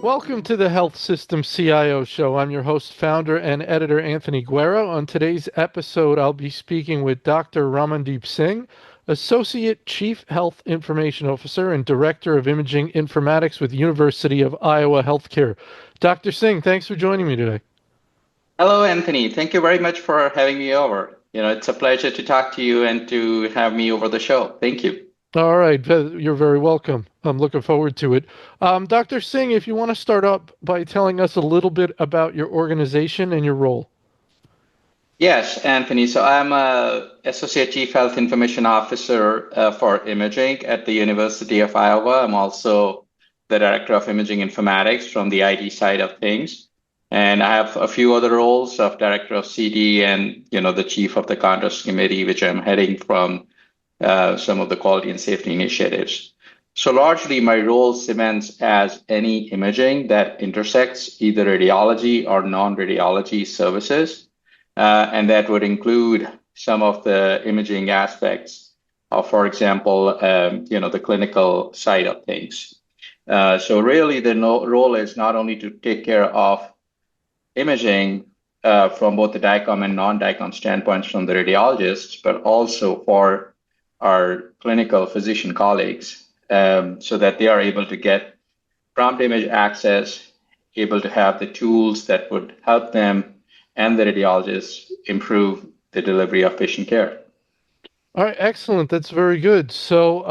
Welcome to the Health System CIO Show. I'm your host, founder, and editor Anthony Guerra. On today's episode, I'll be speaking with Dr. Ramandeep Singh, Associate Chief Health Information Officer and Director of Imaging Informatics with University of Iowa Healthcare. Dr. Singh, thanks for joining me today. Hello, Anthony. Thank you very much for having me over. It's a pleasure to talk to you and to have me over the show. Thank you. All right, you're very welcome. I'm looking forward to it. Dr. Singh, if you want to start up by telling us a little bit about your organization and your role. Yes, Anthony. So I'm a Associate Chief Health Information Officer for imaging at the University of Iowa. I'm also the Director of Imaging Informatics from the IT side of things. And I have a few other roles of Director of CD and, the Chief of the Contrast Committee, which I'm heading from some of the quality and safety initiatives. So largely my role cements as any imaging that intersects either radiology or non-radiology services. And that would include some of the imaging aspects of, for example, the clinical side of things. So really the role is not only to take care of imaging from both the DICOM and non-DICOM standpoints from the radiologists, but also for our clinical physician colleagues so that they are able to get prompt image access, able to have the tools that would help them and the radiologists improve the delivery of patient care. All right, excellent. That's very good. So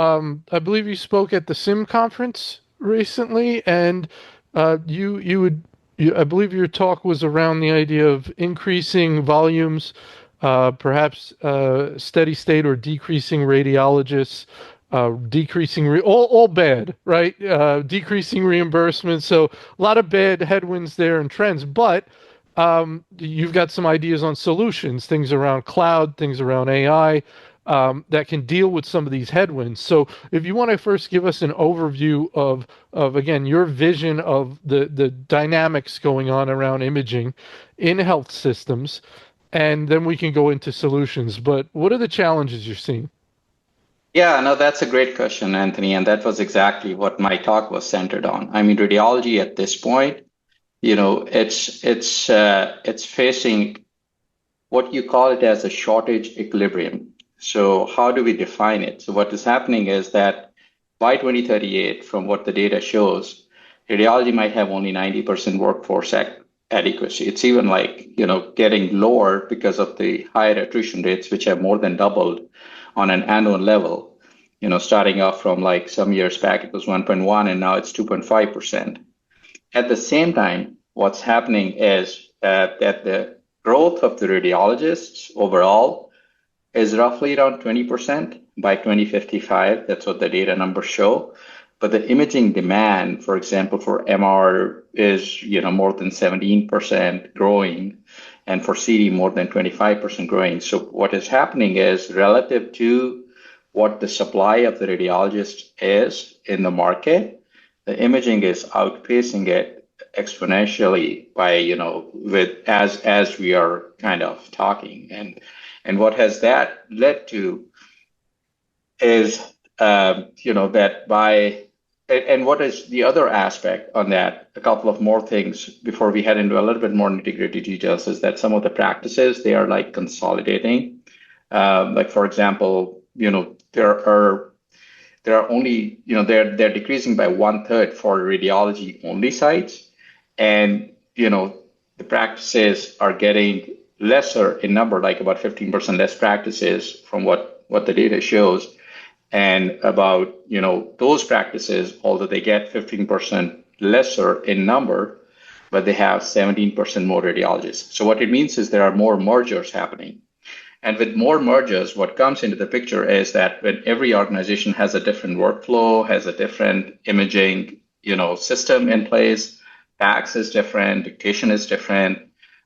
I believe you spoke at the SIM conference recently, and I believe your talk was around the idea of increasing volumes, perhaps steady state or decreasing radiologists, all bad, right? Decreasing reimbursement. So a lot of bad headwinds there and trends, but you've got some ideas on solutions, things around cloud, things around AI that can deal with some of these headwinds. So if you want to first give us an overview of again, your vision of the dynamics going on around imaging in health systems, and then we can go into solutions. But what are the challenges you're seeing? Yeah, no, that's a great question, Anthony. And that was exactly what my talk was centered on. I mean, radiology at this point, it's facing what you call it as a shortage equilibrium. So how do we define it? So what is happening is that by 2038, from what the data shows, radiology might have only 90% workforce adequacy. It's even getting lower because of the higher attrition rates, which have more than doubled on an annual level. Starting off from some years back, it was 1.1 and now it's 2.5%. At the same time, what's happening is that the growth of the radiologists overall is roughly around 20% by 2055. That's what the data numbers show. But the imaging demand, for example, for MR is more than 17% growing, and for CD more than 25% growing. So what is happening is relative to what the supply of the radiologist is in the market, the imaging is outpacing it exponentially by as we are kind of talking, and what has that led to is that by and what is the other aspect on that, a couple of more things before we head into a little bit more nitty-gritty details, is that some of the practices, they are consolidating. For example, there are only, they're decreasing by 1/3 for radiology only sites. And, the practices are getting lesser in number, like about 15% less practices from what the data shows. And about, those practices, although they get 15% lesser in number, but they have 17% more radiologists. So what it means is there are more mergers happening. And with more mergers, what comes into the picture is that when every organization has a different workflow, has a different imaging, system in place, PACS is different, dictation is different,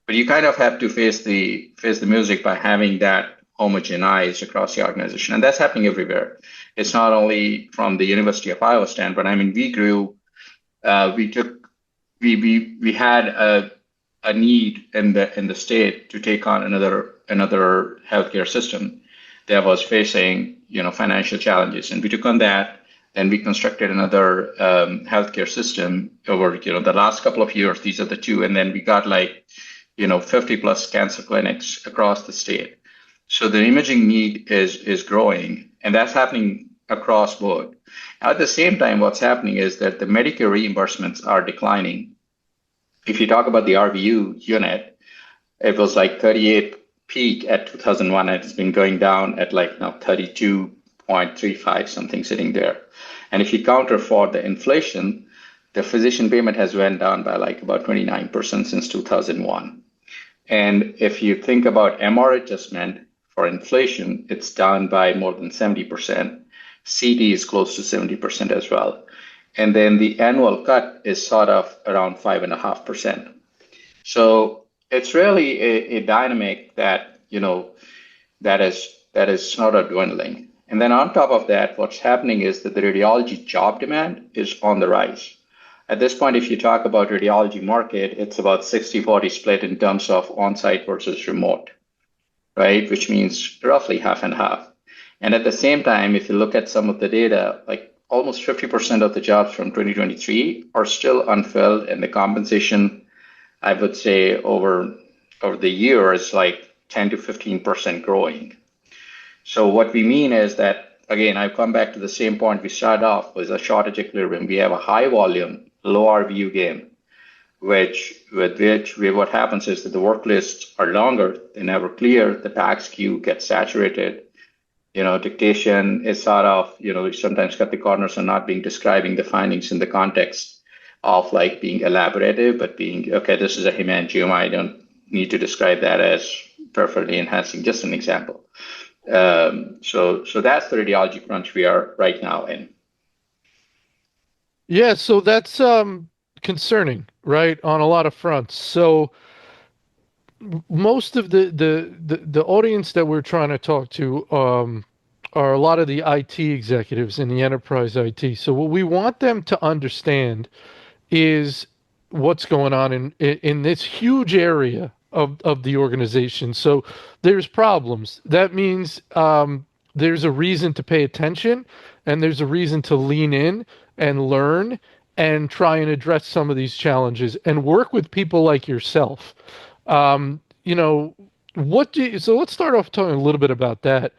but you kind of have to face the music by having that homogenized across the organization. And that's happening everywhere. It's not only from the University of Iowa standpoint. I mean, we grew, we had a need in the state to take on another healthcare system that was facing financial challenges, and we took on that. Then we constructed another healthcare system over, the last couple of years. These are the two. And then we got 50 plus cancer clinics across the state. So the imaging need is growing, and that's happening across board. At the same time, what's happening is that the Medicare reimbursements are declining. If you talk about the RVU unit, it was like 38 peak at 2001, and it's been going down at now 32.35, something sitting there. And if you counter for the inflation, the physician payment has went down by about 29% since 2001. And if you think about MR adjustment for inflation, it's down by more than 70%. CT is close to 70% as well. And then the annual cut is sort of around 5.5%. So it's really a dynamic that, that is sort of dwindling. And then on top of that, what's happening is that the radiology job demand is on the rise. At this point, if you talk about radiology market, it's about 60-40 split in terms of on-site versus remote, right? Which means roughly half and half. And at the same time, if you look at some of the data, almost 50% of the jobs from 2023 are still unfilled, and the compensation, I would say, over the year is 10 to 15% growing. So what we mean is that, again, I come back to the same point we started off with a shortage equilibrium. We have a high volume, low RVU game, with which what happens is that the work lists are longer, they never clear, the tax queue gets saturated. Dictation is sort of, we sometimes cut the corners on not being describing the findings in the context of being elaborative, but being, okay, this is a hemangioma. I don't need to describe that as peripherally enhancing, just an example. So that's the radiology crunch we are right now in. Yeah, so that's concerning, right, on a lot of fronts. So most of the audience that we're trying to talk to are a lot of the IT executives in the enterprise IT. So what we want them to understand is what's going on in this huge area of the organization. So there's problems. That means there's a reason to pay attention, and there's a reason to lean in and learn and try and address some of these challenges and work with people like yourself. Um, you know, so let's start off talking a little bit about that.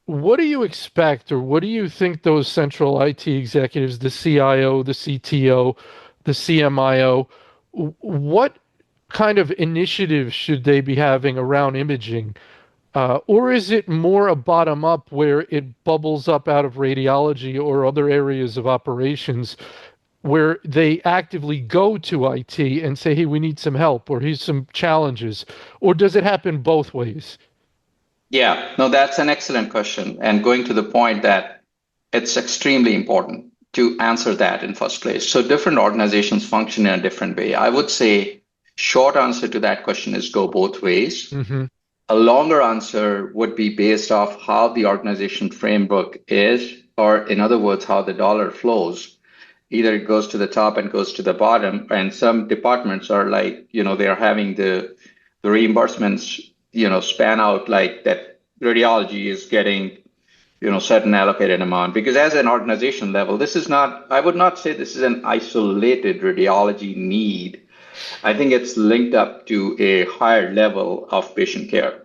What do you expect, or what do you think those central IT executives, the CIO, the CTO, the CMIO, what kind of initiatives should they be having around imaging? Or is it more a bottom up where it bubbles up out of radiology or other areas of operations where they actively go to IT and say, hey, we need some help, or here's some challenges? Or does it happen both ways? Yeah, no, that's an excellent question. And going to the point that it's extremely important to answer that in first place. So different organizations function in a different way. I would say short answer to that question is go both ways. Mm-hmm. A longer answer would be based off how the organization framework is, or in other words, how the dollar flows. Either it goes to the top and goes to the bottom, and some departments are they're having the reimbursements, span out like that. Radiology is getting, certain allocated amount, because as an organization level, this is not, I would not say this is an isolated radiology need. I think it's linked up to a higher level of patient care.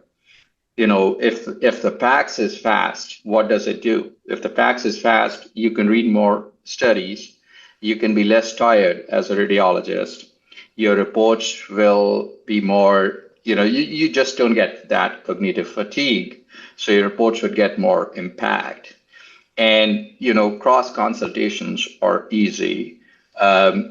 If the PACS is fast, what does it do? If the PACS is fast, you can read more studies. You can be less tired as a radiologist. Your reports will be more, you just don't get that cognitive fatigue. So your reports would get more impact. And, cross consultations are easy. Your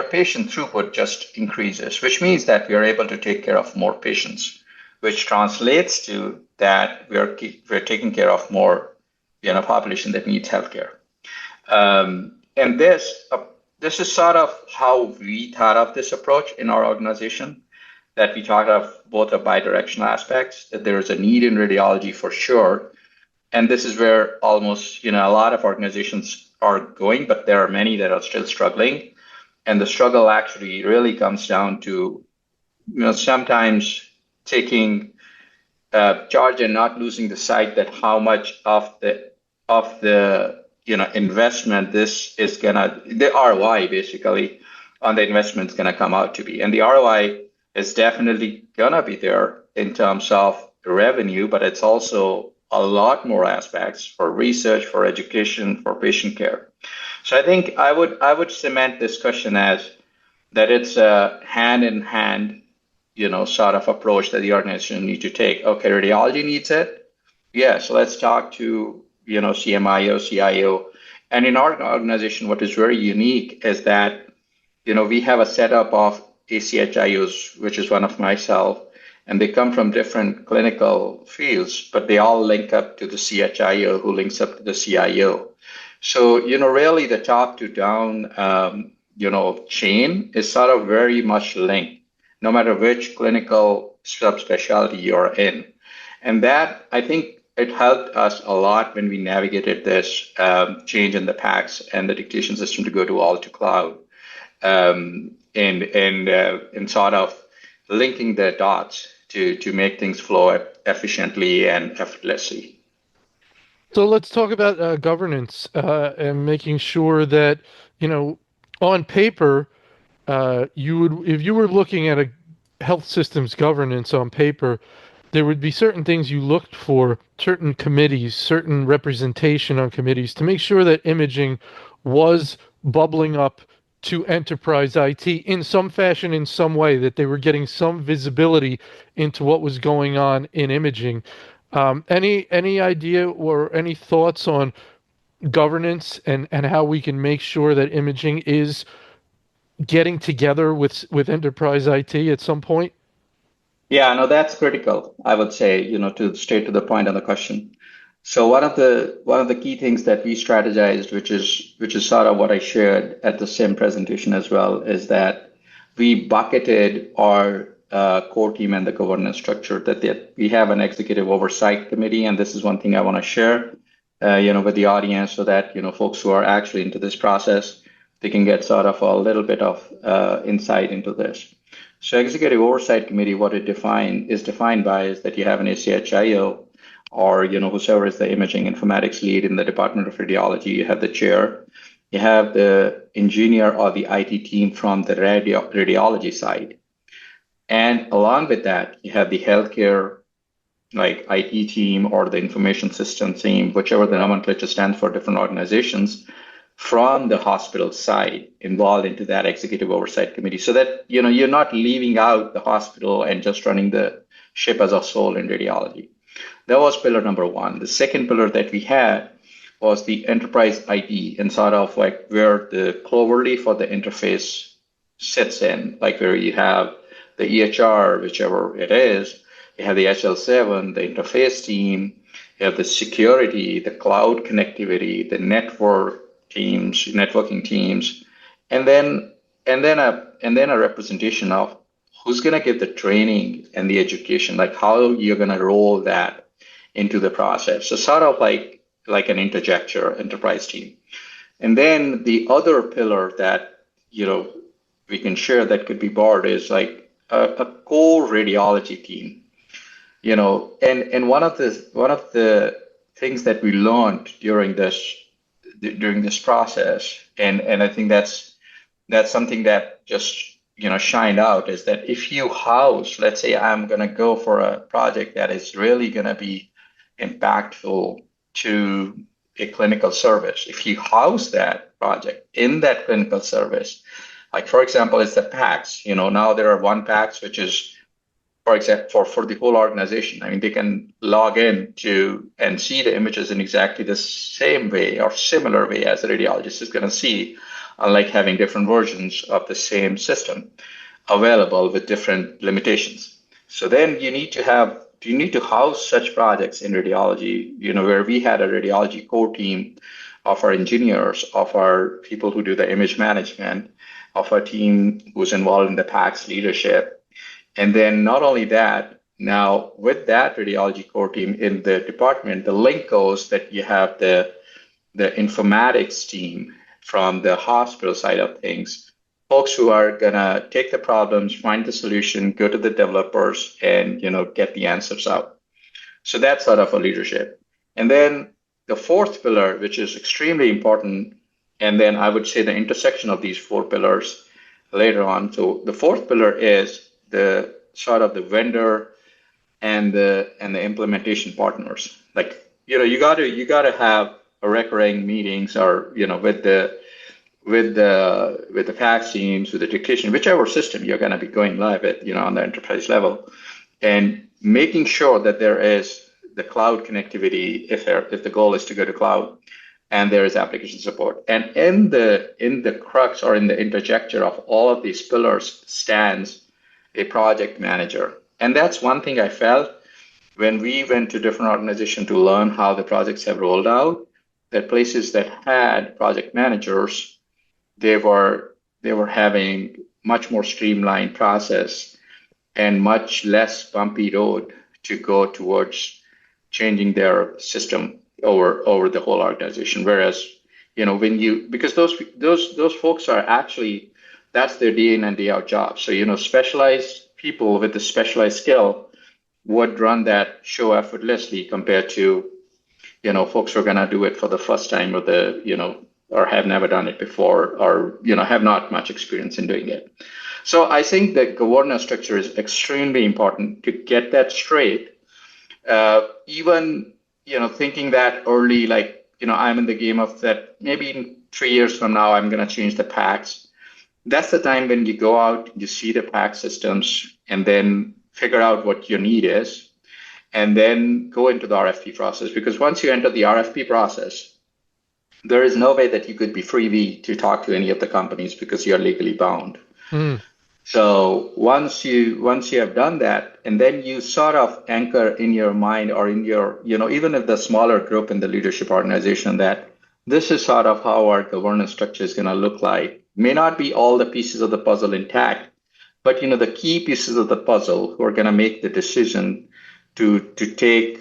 patient throughput just increases, which means that we are able to take care of more patients, which translates to that we're taking care of more, population that needs healthcare. And this is sort of how we thought of this approach in our organization, that we thought of both of bidirectional aspects, that there is a need in radiology for sure. And this is where almost, a lot of organizations are going, but there are many that are still struggling. And the struggle actually really comes down to, sometimes taking charge and not losing the sight that how much of the investment this is gonna the ROI basically on the investment is gonna come out to be. And the ROI is definitely gonna be there in terms of revenue, but it's also a lot more aspects for research, for education, for patient care. So I think I would cement this question as that it's a hand in hand, sort of approach that the organization need to take. Okay, radiology needs it. Yeah, so let's talk to, CMIO, CIO. And in our organization, what is very unique is that, we have a setup of ACHIOs, which is one of myself, and they come from different clinical fields, but they all link up to the CHIO, who links up to the CIO. So, really the top to down, chain is sort of very much linked, no matter which clinical subspecialty you're in. And that, I think, it helped us a lot when we navigated this change in the PACS and the dictation system to go to all to cloud, and sort of linking the dots to make things flow efficiently and effortlessly. So let's talk about governance and making sure that, you know, on paper, you would, if you were looking at a health system's governance on paper, there would be certain things you looked for, certain committees, certain representation on committees to make sure that imaging was bubbling up to enterprise IT in some fashion, in some way, that they were getting some visibility into what was going on in imaging. Any idea or any thoughts on governance and how we can make sure that imaging is getting together with enterprise IT at some point? Yeah, no, that's critical, I would say, to straight to the point on the question. So one of the key things that we strategized, which is sort of what I shared at the same presentation as well, is that we bucketed our core team and the governance structure that we have an executive oversight committee, and this is one thing I want to share, with the audience so that folks who are actually into this process, they can get sort of a little bit of insight into this. So executive oversight committee, what it defined by is that you have an ACHIO or whoever is the imaging informatics lead in the Department of Radiology. You have the chair, you have the engineer or the IT team from the radiology side, and along with that, you have the healthcare like IT team or the information system team, whichever the nomenclature stands for different organizations from the hospital side involved into that executive oversight committee so that you're not leaving out the hospital and just running the ship as a whole in radiology. That was pillar number one. The second pillar that we had was the enterprise ID and sort of like where the clover-leaf or the interface sits in, like where you have the EHR, whichever it is, you have the HL7, the interface team, you have the security, the cloud connectivity, the networking teams, and then a representation of who's going to give the training and the education, like how you're going to roll that into the process. So sort of like an interjector enterprise team. And then the other pillar that we can share that could be borrowed is like a core radiology team. And one of the things that we learned during this process, and I think that's something that just shined out, is that if you house, let's say I'm going to go for a project that is really going to be impactful to a clinical service, if you house that project in that clinical service, like for example, it's the PACS. Now there are one PACS which is, for example, for the whole organization. I mean, they can log in to and see the images in exactly the same way or similar way as the radiologist is going to see, unlike having different versions of the same system available with different limitations. So then you need to house such projects in radiology, where we had a radiology core team of our engineers, of our people who do the image management, of our team who's involved in the PACS leadership. And then not only that, now with that radiology core team in the department, the link goes that you have the informatics team from the hospital side of things, folks who are gonna take the problems, find the solution, go to the developers, and get the answers out. So that's sort of a leadership. And then the fourth pillar, which is extremely important, and then I would say the intersection of these four pillars later on. So the fourth pillar is the sort of the vendor and the implementation partners. Like, you gotta have a recurring meetings or with the fax teams, with the dictation, whichever system you're gonna be going live at, on the enterprise level, and making sure that there is the cloud connectivity if the goal is to go to cloud, and there is application support. And in the crux or in the interjector of all of these pillars stands a project manager. And that's one thing I felt when we went to different organizations to learn how the projects have rolled out, that places that had project managers, they were having much more streamlined process and much less bumpy road to go towards changing their system over the whole organization. Whereas, because those folks are actually, that's their day in and day out job. So, specialized people with a specialized skill would run that show effortlessly compared to, folks who are gonna do it for the first time or have never done it before, or have not much experience in doing it. So I think the governance structure is extremely important to get that straight. Even thinking that early, like I'm in the game of that. Maybe in 3 years from now, I'm going to change the packs. That's the time when you go out, you see the pack systems, and then figure out what your need is, and then go into the RFP process. Because once you enter the RFP process, there is no way that you could be freebie to talk to any of the companies because you're legally bound. Mm. So once you have done that, and then you sort of anchor in your mind or in your, even if the smaller group in the leadership organization, that this is sort of how our governance structure is going to look like. May not be all the pieces of the puzzle intact, but the key pieces of the puzzle who are going to make the decision to take,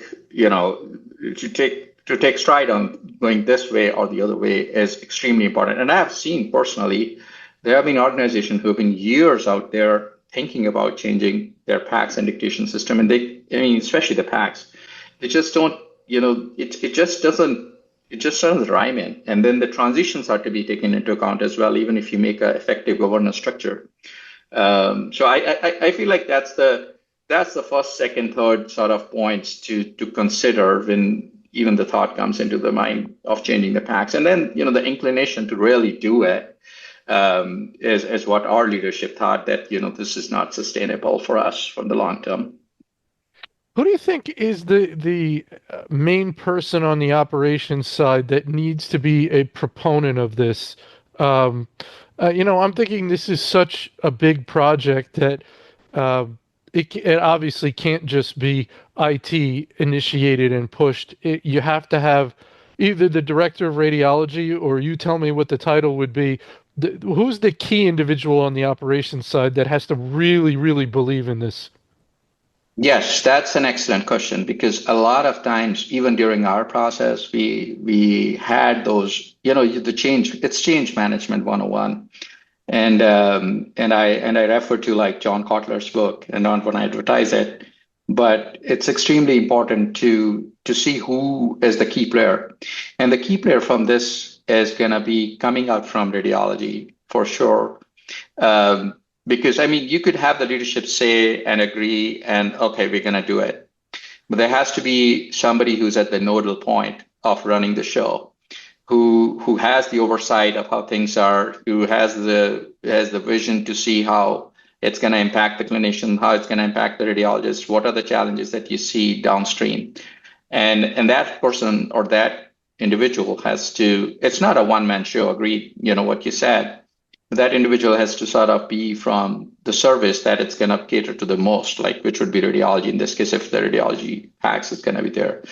to take stride on going this way or the other way is extremely important. And I have seen personally, there have been organizations who have been years out there thinking about changing their PACS and dictation system, and especially the PACS, they just don't, it just doesn't rhyme in. And then the transitions are to be taken into account as well, even if you make an effective governance structure. So I feel like that's the first, second, third sort of points to consider when even the thought comes into the mind of changing the PACS. And then the inclination to really do it is what our leadership thought, that this is not sustainable for us from the long term. Who do you think is the main person on the operations side that needs to be a proponent of this? Um, I'm thinking this is such a big project that uh, it obviously can't just be IT initiated and pushed. You have to have either the director of radiology, or you tell me what the title would be. Who's the key individual on the operations side that has to really, really believe in this? Yes, that's an excellent question, because a lot of times, even during our process, we had those, the change. It's change management 101. And I refer to like John Kotler's book, and don't want to advertise it, but it's extremely important to see who is the key player. And the key player from this is going to be coming out from radiology for sure. Because you could have the leadership say and agree, and okay, we're going to do it. But there has to be somebody who's at the nodal point of running the show, who has the oversight of how things are, who has the vision to see how it's going to impact the clinician, how it's going to impact the radiologist, what are the challenges that you see downstream. And that person or that individual has to, it's not a one-man show, agreed, what you said. That individual has to sort of be from the service that it's going to cater to the most, like which would be radiology in this case, if the radiology PACS is going to be there.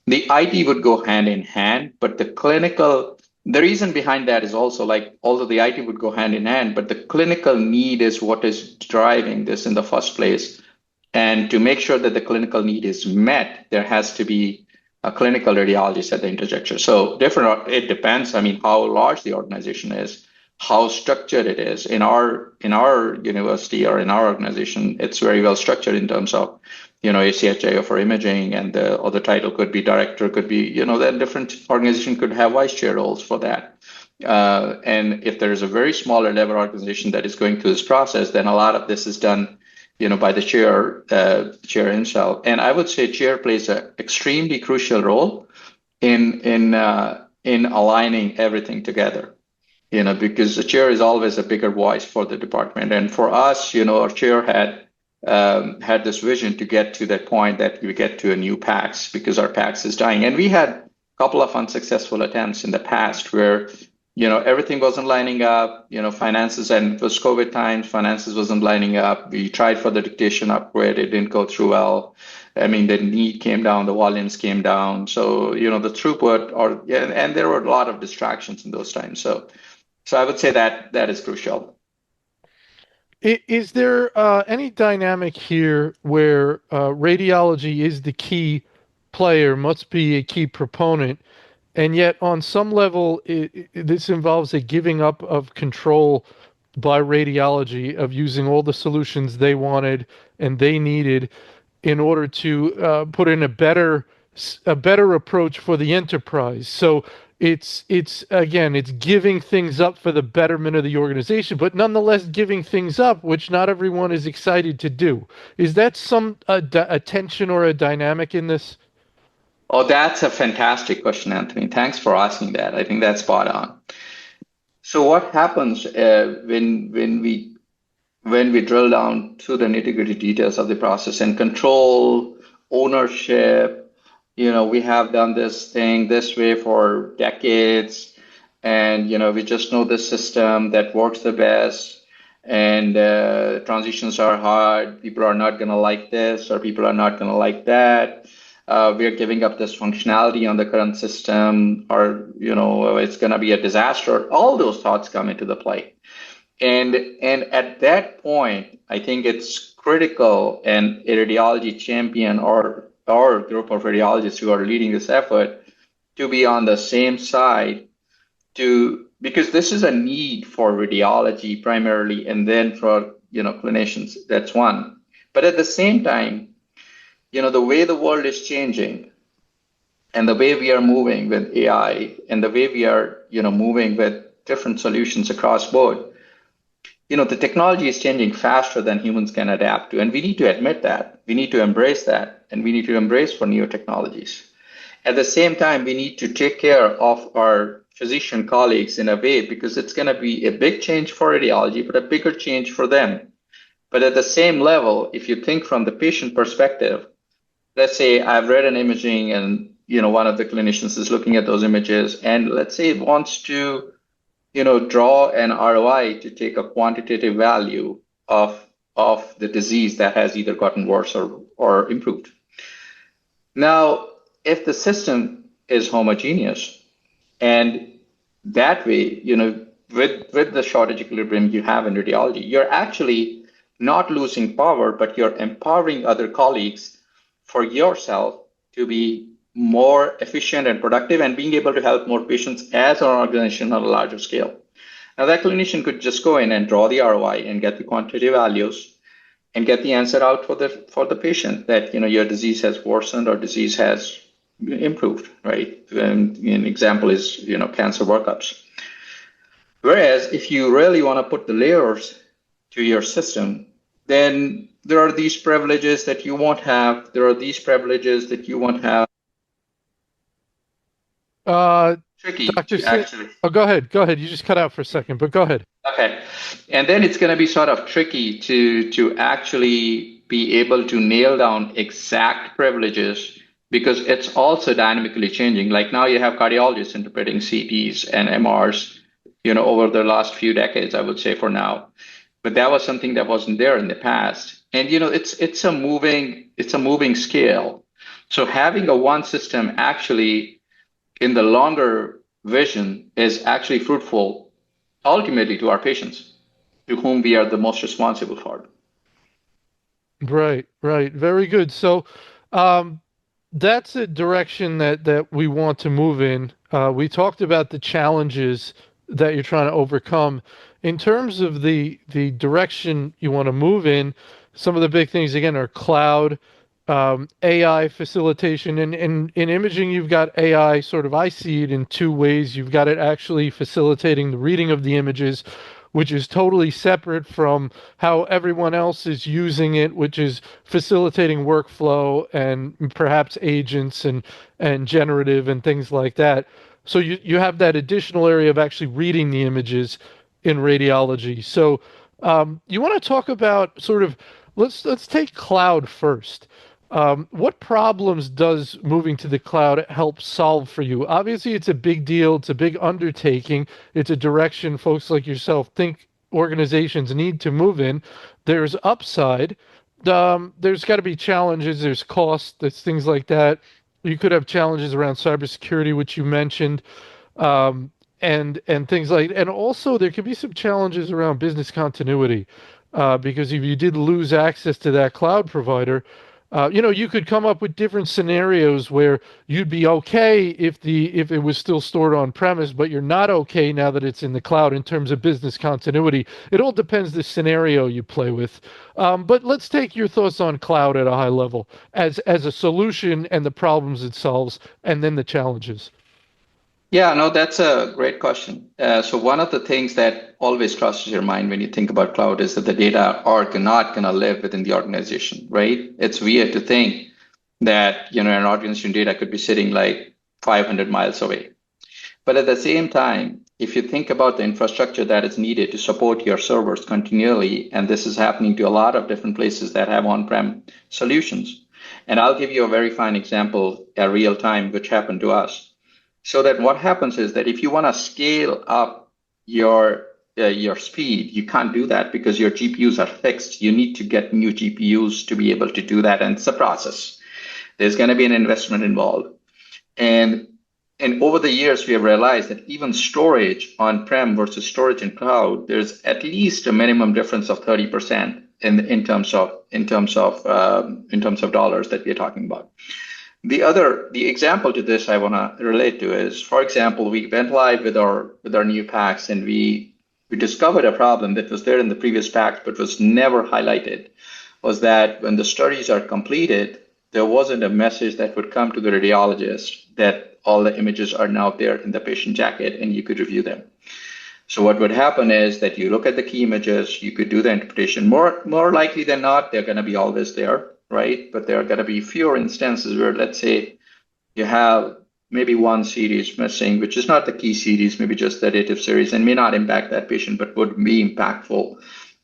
The IT would go hand in hand, but the reason behind that is also like, although the IT would go hand in hand, but the clinical need is what is driving this in the first place. And to make sure that the clinical need is met, there has to be a clinical radiologist at the interjecture. So it depends, how large the organization is, how structured it is. In our university or in our organization, it's very well structured in terms of a CHIO for imaging, and the other title could be director, could be, then different organization could have vice chair roles for that. And if there is a very smaller level organization that is going through this process, then a lot of this is done, by the chair himself. And I would say chair plays an extremely crucial role in aligning everything together. Because the chair is always a bigger voice for the department. And for us, our chair had this vision to get to that point that we get to a new PACS because our PACS is dying. And we had a couple of unsuccessful attempts in the past where, everything wasn't lining up, finances, and it was COVID times, finances wasn't lining up. We tried for the dictation upgrade. It didn't go through well. I mean, the need came down, the volumes came down. So, the throughput and there were a lot of distractions in those times. So I would say that is crucial. Is there any dynamic here where radiology is the key player, must be a key proponent, and yet on some level this involves a giving up of control by radiology of using all the solutions they wanted and they needed in order to put in a better approach for the enterprise. So it's again it's giving things up for the betterment of the organization, but nonetheless giving things up, which not everyone is excited to do. Is that a tension or a dynamic in this? Oh, that's a fantastic question, Anthony. Thanks for asking that. I think that's spot on. So what happens when we drill down to the nitty-gritty details of the process and control, ownership, we have done this thing this way for decades, and we just know the system that works the best, and transitions are hard. People are not going to like this, or people are not going to like that. We are giving up this functionality on the current system, or it's going to be a disaster. All those thoughts come into the play. And at that point, I think it's critical, and a radiology champion or group of radiologists who are leading this effort to be on the same side, because this is a need for radiology primarily, and then for clinicians. That's one. But at the same time, the way the world is changing, and the way we are moving with AI, and the way we are moving with different solutions across board, the technology is changing faster than humans can adapt to, and we need to admit that. We need to embrace that, and we need to embrace for new technologies. At the same time, we need to take care of our physician colleagues in a way, because it's going to be a big change for radiology, but a bigger change for them. But at the same level, if you think from the patient perspective, let's say I've read an imaging, and one of the clinicians is looking at those images, and let's say it wants to draw an ROI to take a quantitative value of the disease that has either gotten worse or improved. Now, if the system is homogeneous, and that way, with the shortage equilibrium you have in radiology, you're actually not losing power, but you're empowering other colleagues for yourself to be more efficient and productive, and being able to help more patients as an organization on a larger scale. Now, that clinician could just go in and draw the ROI and get the quantitative values and get the answer out for the patient that your disease has worsened or disease has improved, right? And an example is cancer workups. Whereas if you really want to put the layers to your system, then there are these privileges that you won't have. There are these privileges that you won't have. Tricky Dr. to actually. Oh, go ahead. Go ahead. You just cut out for a second, but go ahead. Okay. And then it's going to be sort of tricky to actually be able to nail down exact privileges, because it's also dynamically changing. Like now you have cardiologists interpreting CTs and MRs, over the last few decades, I would say for now. But that was something that wasn't there in the past. And it's a moving scale. So having a one system actually in the longer vision is actually fruitful ultimately to our patients, to whom we are the most responsible for. Right, right. Very good. So that's a direction that we want to move in. We talked about the challenges that you're trying to overcome. In terms of the direction you want to move in, some of the big things again are cloud, AI facilitation. And in imaging, you've got AI sort of, I see it in two ways. You've got it actually facilitating the reading of the images, which is totally separate from how everyone else is using it, which is facilitating workflow and perhaps agents and generative and things like that. So you have that additional area of actually reading the images in radiology. So you want to talk about sort of let's take cloud first. What problems does moving to the cloud help solve for you? Obviously, it's a big deal. It's a big undertaking. It's a direction folks like yourself think organizations need to move in. There's upside. There's got to be challenges. There's cost. There's things like that. You could have challenges around cybersecurity, which you mentioned, um, and things like. And also, there could be some challenges around business continuity, because if you did lose access to that cloud provider, you could come up with different scenarios where you'd be okay if it was still stored on premise, but you're not okay now that it's in the cloud in terms of business continuity. It all depends the scenario you play with. But let's take your thoughts on cloud at a high level as a solution and the problems it solves, and then the challenges. Yeah, no, that's a great question. So one of the things that always crosses your mind when you think about cloud is that the data are not going to live within the organization, right? It's weird to think that, an organization data could be sitting like 500 miles away. But at the same time, if you think about the infrastructure that is needed to support your servers continually, and this is happening to a lot of different places that have on-prem solutions. And I'll give you a very fine example, a real time, which happened to us. So that what happens is that if you want to scale up your speed, you can't do that because your GPUs are fixed. You need to get new GPUs to be able to do that, and it's a process. There's going to be an investment involved, and over the years we have realized that even storage on-prem versus storage in cloud, there's at least a minimum difference of 30% in terms of dollars that we're talking about. The example to this I want to relate to is, for example, we went live with our new packs, and we discovered a problem that was there in the previous packs but was never highlighted. Was that when the studies are completed, there wasn't a message that would come to the radiologist that all the images are now there in the patient jacket and you could review them. So what would happen is that you look at the key images, you could do the interpretation. More likely than not, they're going to be always there, right? But there are going to be fewer instances where, let's say, you have maybe one series missing, which is not the key series, maybe just the dative series, and may not impact that patient, but would be impactful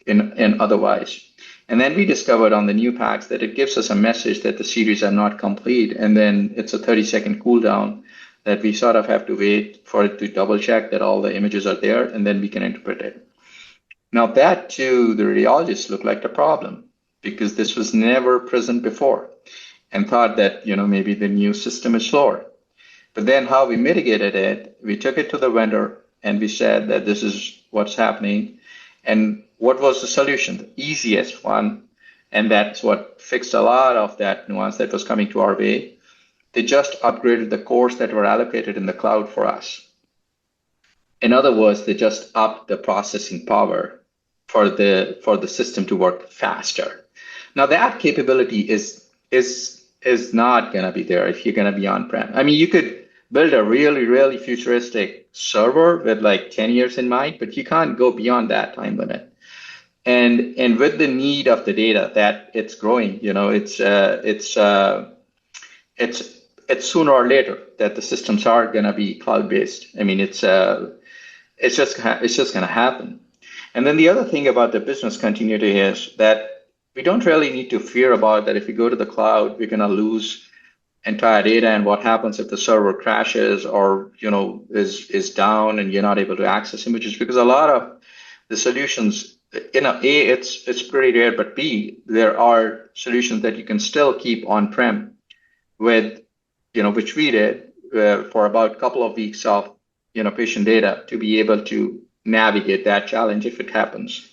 in otherwise. And then we discovered on the new packs that it gives us a message that the series are not complete, and then it's a 30-second cooldown that we sort of have to wait for it to double check that all the images are there, and then we can interpret it. Now that to the radiologists looked like a problem because this was never present before, and thought that maybe the new system is slower. But then how we mitigated it, we took it to the vendor and we said that this is what's happening. And what was the solution? The easiest one, and that's what fixed a lot of that nuance that was coming to our way. They just upgraded the cores that were allocated in the cloud for us. In other words, they just upped the processing power for the system to work faster. Now that capability is not going to be there if you're going to be on-prem. I mean, you could build a really, really futuristic server with like 10 years in mind, but you can't go beyond that time limit. And with the need of the data that it's growing, it's sooner or later that the systems are going to be cloud-based. I mean, it's just going to happen. And then the other thing about the business continuity is that we don't really need to fear about that if we go to the cloud, we're going to lose entire data, and what happens if the server crashes or is down and you're not able to access images, because a lot of the solutions, it's pretty rare, but B, there are solutions that you can still keep on-prem with, which we did for about a couple of weeks of patient data to be able to navigate that challenge if it happens,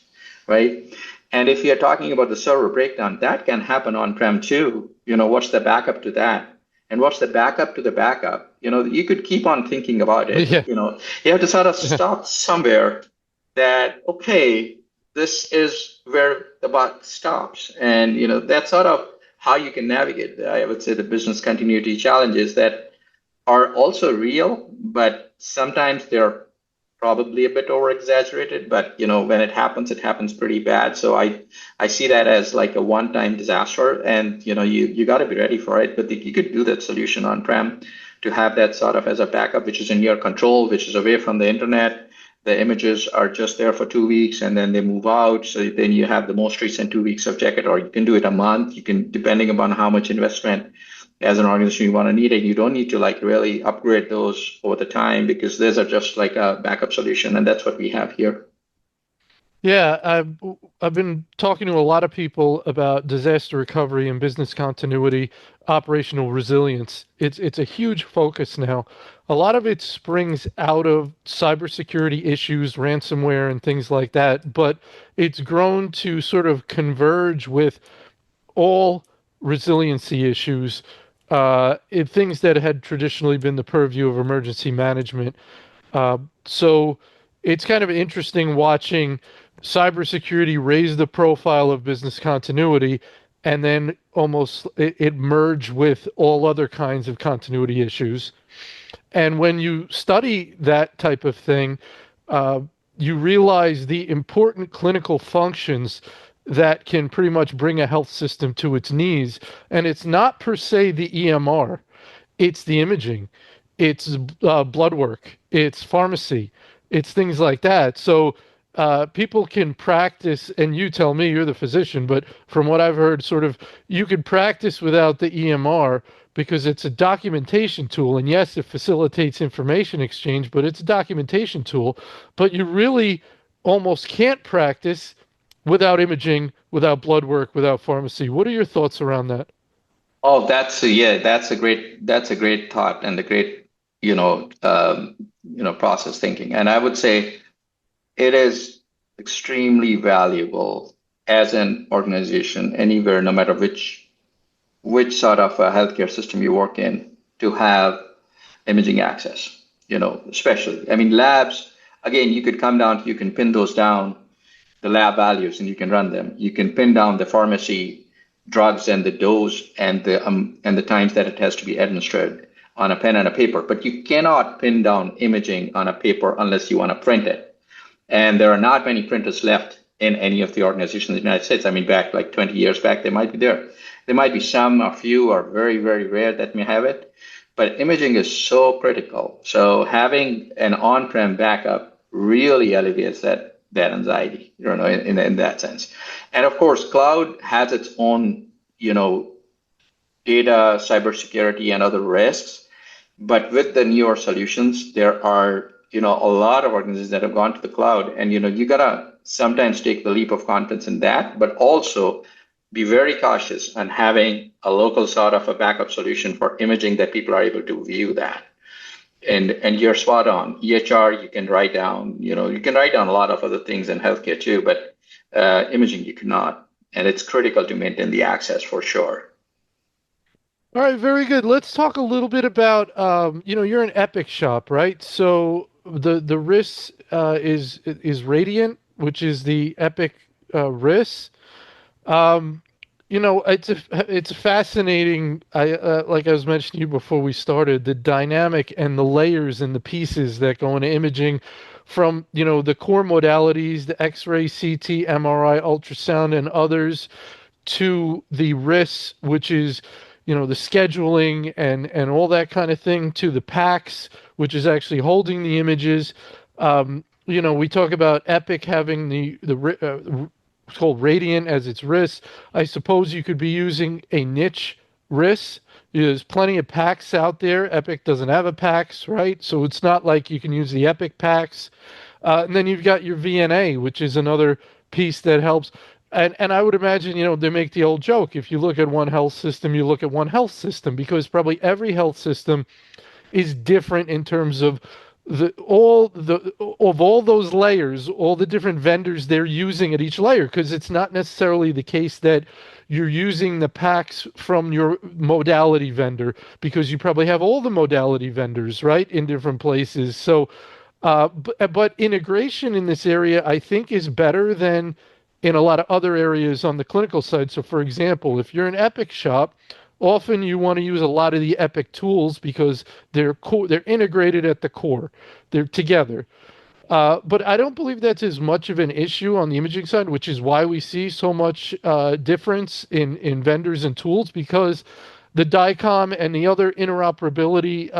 right? And if you're talking about the server breakdown, that can happen on-prem too. What's the backup to that? And what's the backup to the backup? You could keep on thinking about it. Yeah. You have to sort of stop somewhere that, okay, this is where the buck stops. And, that's sort of how you can navigate, I would say, the business continuity challenges that are also real, but sometimes they're probably a bit over exaggerated. But when it happens pretty bad. So I see that as like a one-time disaster, and you got to be ready for it. But you could do that solution on-prem to have that sort of as a backup, which is in your control, which is away from the internet. The images are just there for 2 weeks and then they move out. So then you have the most recent 2 weeks of check it, or you can do it a month. You can, depending upon how much investment as an organization you want to need it. You don't need to like really upgrade those over the time because those are just like a backup solution. And that's what we have here. Yeah, I've been talking to a lot of people about disaster recovery and business continuity, operational resilience. It's a huge focus now. A lot of it springs out of cybersecurity issues, ransomware, and things like that, but it's grown to sort of converge with all resiliency issues, things that had traditionally been the purview of emergency management. So it's kind of interesting watching cybersecurity raise the profile of business continuity and then almost it merge with all other kinds of continuity issues. And when you study that type of thing, uh, you realize the important clinical functions that can pretty much bring a health system to its knees. And it's not per se the EMR, it's the imaging, it's blood work, it's pharmacy, it's things like that. So people can practice, and you tell me, you're the physician, but from what I've heard, sort of you could practice without the EMR because it's a documentation tool. And yes, it facilitates information exchange, but it's a documentation tool. But you really almost can't practice without imaging, without blood work, without pharmacy. What are your thoughts around that? Oh, yeah, that's a great thought and a great, process thinking. And I would say it is extremely valuable as an organization anywhere, no matter which sort of a healthcare system you work in, to have imaging access, especially. I mean, labs, again, you could come down, you can pin those down, the lab values, and you can run them. You can pin down the pharmacy drugs and the dose and the times that it has to be administered on a pen and a paper, but you cannot pin down imaging on a paper unless you want to print it. And there are not many printers left in any of the organizations in the United States. I mean, back like 20 years back, they might be there. There might be some, a few, or very, very rare that may have it. But imaging is so critical. So having an on-prem backup really alleviates that anxiety, in that sense. And of course, cloud has its own, data, cybersecurity, and other risks. But with the newer solutions, there are, a lot of organizations that have gone to the cloud, and you gotta sometimes take the leap of confidence in that, but also be very cautious on having a local sort of a backup solution for imaging that people are able to view that. And you're spot on. EHR you can write down, you can write down a lot of other things in healthcare too, but imaging you cannot. And it's critical to maintain the access for sure. All right, very good. Let's talk a little bit about, you're an Epic shop, right? So the RIS is Radiant, which is the Epic RIS. Um, it's a fascinating. Like I was mentioning to you before we started, the dynamic and the layers and the pieces that go into imaging, from the core modalities, the X-ray, CT, MRI, ultrasound, and others, to the RIS, which is the scheduling and all that kind of thing, to the PACS, which is actually holding the images. We talk about Epic having it's called Radiant as its RIS. I suppose you could be using a niche RIS. There's plenty of PACS out there. Epic doesn't have a PACS, right? So it's not like you can use the Epic PACS. And then you've got your VNA, which is another piece that helps. And I would imagine, they make the old joke. If you look at one health system, you look at one health system, because probably every health system is different in terms of all those layers, all the different vendors they're using at each layer, because it's not necessarily the case that you're using the packs from your modality vendor, because you probably have all the modality vendors, right, in different places. So, but integration in this area, I think, is better than in a lot of other areas on the clinical side. So, for example, if you're an Epic shop, often you want to use a lot of the Epic tools because they're integrated at the core. They're together. But I don't believe that's as much of an issue on the imaging side, which is why we see so much difference in vendors and tools because the DICOM and the other interoperability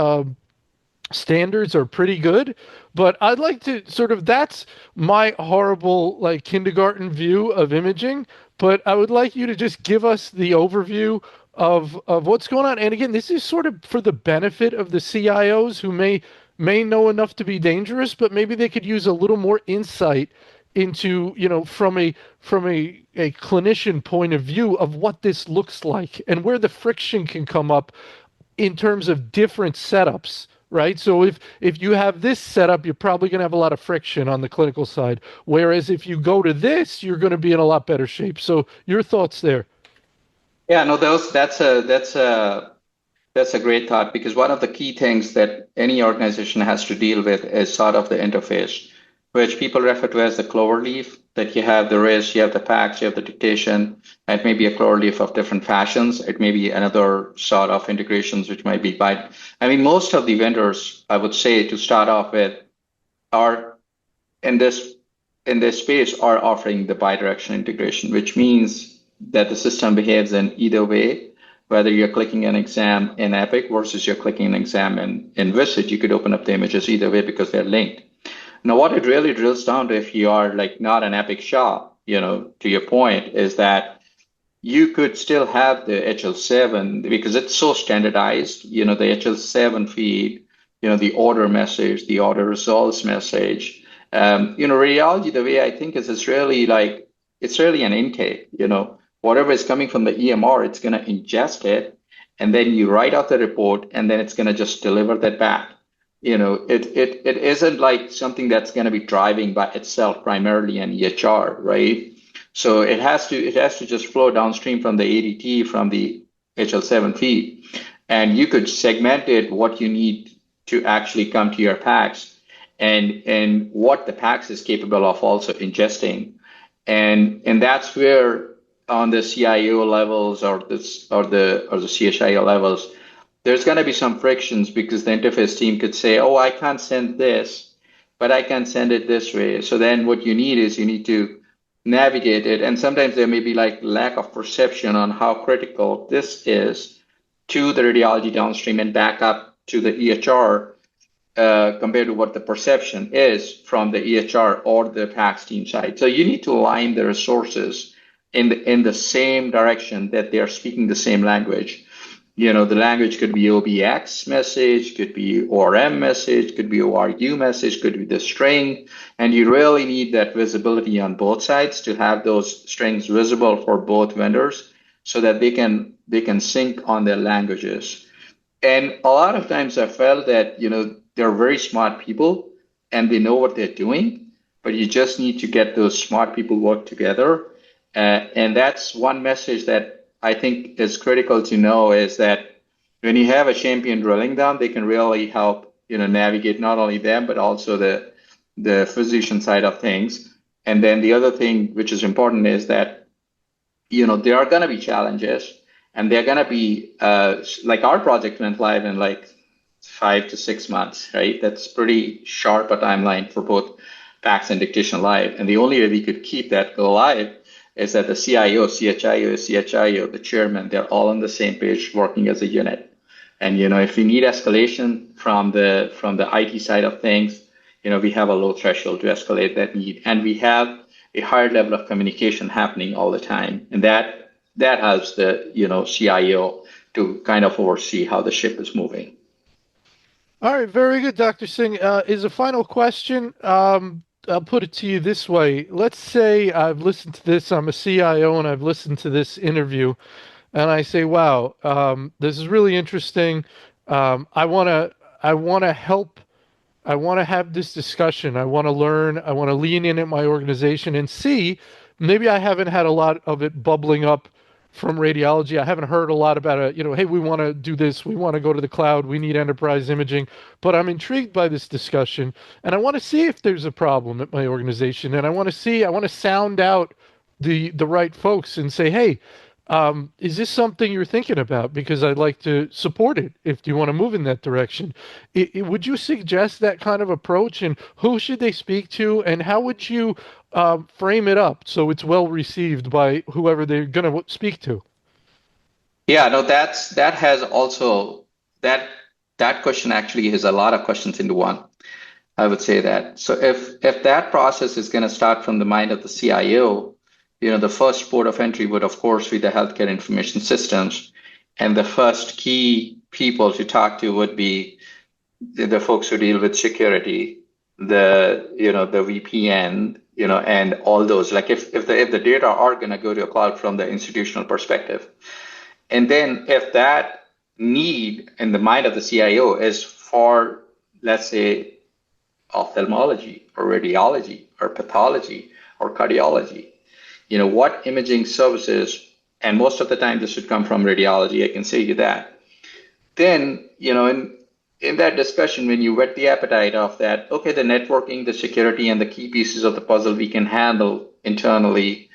standards are pretty good. But I'd like to sort of that's my horrible like kindergarten view of imaging. But I would like you to just give us the overview of what's going on. And again, this is sort of for the benefit of the CIOs who may know enough to be dangerous, but maybe they could use a little more insight into, from a clinician point of view of what this looks like and where the friction can come up in terms of different setups, right? So if you have this setup, you're probably going to have a lot of friction on the clinical side. Whereas if you go to this, you're going to be in a lot better shape. So your thoughts there? Yeah, no, that's a great thought because one of the key things that any organization has to deal with is sort of the interface, which people refer to as the clover-leaf, that you have the RIS, you have the PACS, you have the dictation, and it may be a clover-leaf of different fashions. It may be another sort of integrations, which might be by, I mean, most of the vendors, I would say to start off with, are in this space are offering the bidirectional integration, which means that the system behaves in either way, whether you're clicking an exam in Epic versus you're clicking an exam in Visage, you could open up the images either way because they're linked. Now, what it really drills down to if you are like not an Epic shop, to your point, is that you could still have the HL7 because it's so standardized, the HL7 feed, the order message, the order results message. Radiology, the way I think is it's really an intake, whatever is coming from the EMR, it's going to ingest it and then you write out the report and then it's going to just deliver that back. It isn't like something that's going to be driving by itself primarily an EHR, right? So it has to just flow downstream from the ADT from the HL7 feed, and you could segment it what you need to actually come to your PACS and what the PACS is capable of also ingesting, and that's where on the CIO levels or the CHIO levels, there's going to be some frictions because the interface team could say, oh, I can't send this, but I can send it this way. So then what you need is you need to navigate it. And sometimes there may be like lack of perception on how critical this is to the radiology downstream and back up to the EHR compared to what the perception is from the EHR or the PACS team side. So you need to align the resources in the same direction that they are speaking the same language. The language could be OBX message, could be ORM message, could be ORU message, could be the string. And you really need that visibility on both sides to have those strings visible for both vendors so that they can sync on their languages. And a lot of times I felt that, they're very smart people and they know what they're doing, but you just need to get those smart people work together. And that's one message that I think is critical to know is that when you have a champion drilling down, they can really help, navigate not only them, but also the physician side of things. And then the other thing, which is important, is that, there are going to be challenges and they're going to be, like our project went live in like 5 to 6 months, right? That's pretty sharp a timeline for both PACS and dictation live. And the only way we could keep that go live is that the CIO, CHIO, the chairman, they're all on the same page working as a unit. And if we need escalation from the IT side of things, we have a low threshold to escalate that need. And we have a higher level of communication happening all the time. And that helps the CIO to kind of oversee how the ship is moving. All right, very good, Dr. Singh. Is a final question. I'll put it to you this way. Let's say I've listened to this, I'm a CIO, and I've listened to this interview, and I say, wow, this is really interesting. I want to help. I want to have this discussion. I want to learn. I want to lean in at my organization and see. Maybe I haven't had a lot of it bubbling up from radiology. I haven't heard a lot about it. Hey, we want to do this. We want to go to the cloud. We need enterprise imaging. But I'm intrigued by this discussion, and I want to see if there's a problem at my organization. And I want to sound out the right folks and say, hey, is this something you're thinking about? Because I'd like to support it if you want to move in that direction. Would you suggest that kind of approach? And who should they speak to? And how would you frame it up so it's well received by whoever they're going to speak to? Yeah, no, that has also that that question actually is a lot of questions into one. I would say that. So if that process is going to start from the mind of the CIO, the first port of entry would of course be the healthcare information systems, and the first key people to talk to would be the folks who deal with security, the VPN, and all those. Like if the data are going to go to a cloud from the institutional perspective, and then if that need in the mind of the CIO is for, let's say, ophthalmology or radiology or pathology or cardiology, what imaging services, and most of the time this would come from radiology, I can say you that. Then, in that discussion, when you whet the appetite of that, okay, the networking, the security, and the key pieces of the puzzle we can handle internally,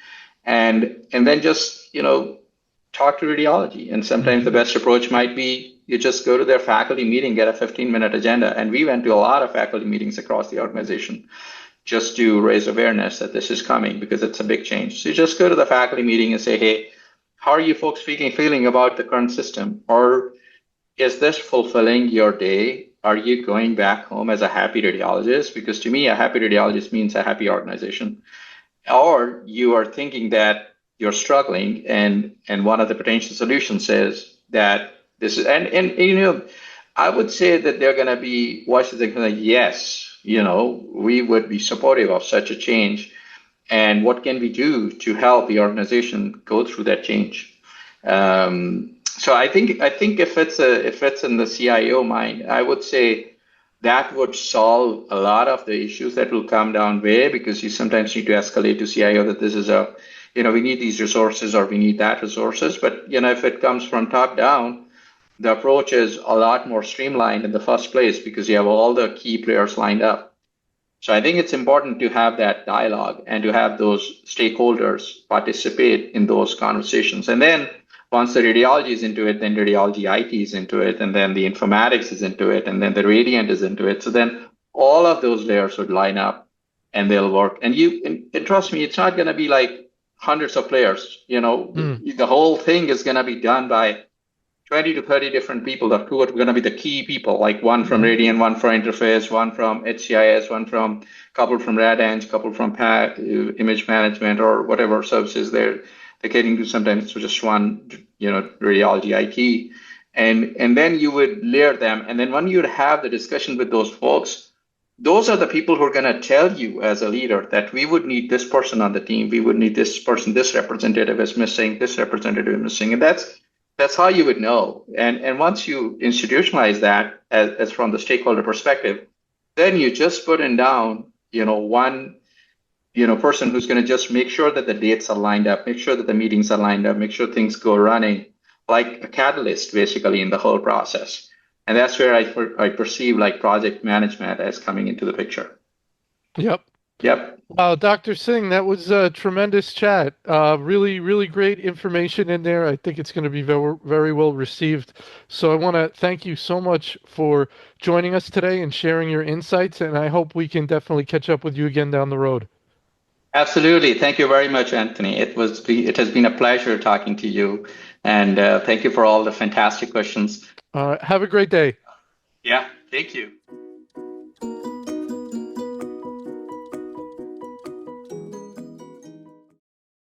and then just, talk to radiology. And sometimes the Hmm. best approach might be you just go to their faculty meeting, get a 15-minute agenda. And we went to a lot of faculty meetings across the organization just to raise awareness that this is coming because it's a big change. So you just go to the faculty meeting and say, hey, how are you folks feeling about the current system? Or is this fulfilling your day? Are you going back home as a happy radiologist? Because to me, a happy radiologist means a happy organization. Or you are thinking that you're struggling, and one of the potential solutions is that this is, and I would say that they're going to be voices that are going to, yes, we would be supportive of such a change, and what can we do to help the organization go through that change? So I think if it's in the CIO mind, I would say that would solve a lot of the issues that will come down way, because you sometimes need to escalate to CIO that this is we need these resources or we need that resources. But if it comes from top down, the approach is a lot more streamlined in the first place because you have all the key players lined up. So I think it's important to have that dialogue and to have those stakeholders participate in those conversations. And then once the radiology is into it, then radiology IT is into it, and then the informatics is into it, and then the radiant is into it. So then all of those layers would line up and they'll work. And trust me, it's not going to be like hundreds of players. Mm. The whole thing is going to be done by 20 to 30 different people who are going to be the key people, like one from Hmm. Radian, one from Interface, one from HCIS, one from couple from RadEng, couple from image management or whatever services they're getting to. Sometimes it's just one, radiology IT. And then you would layer them. And then when you would have the discussion with those folks, those are the people who are going to tell you as a leader that we would need this person on the team. We would need this person. This representative is missing. This representative is missing. And that's how you would know. And once you institutionalize that as from the stakeholder perspective, then you just put in down, one, person who's going to just make sure that the dates are lined up, make sure that the meetings are lined up, make sure things go running, like a catalyst basically in the whole process. And that's where I perceive like project management as coming into the picture. Yep. Yep. Wow, Dr. Singh, that was a tremendous chat. Really, really great information in there. I think it's going to be very, very well received. So I want to thank you so much for joining us today and sharing your insights, and I hope we can definitely catch up with you again down the road. Absolutely. Thank you very much, Anthony. It has been a pleasure talking to you, and thank you for all the fantastic questions. Have a great day. Yeah, thank you.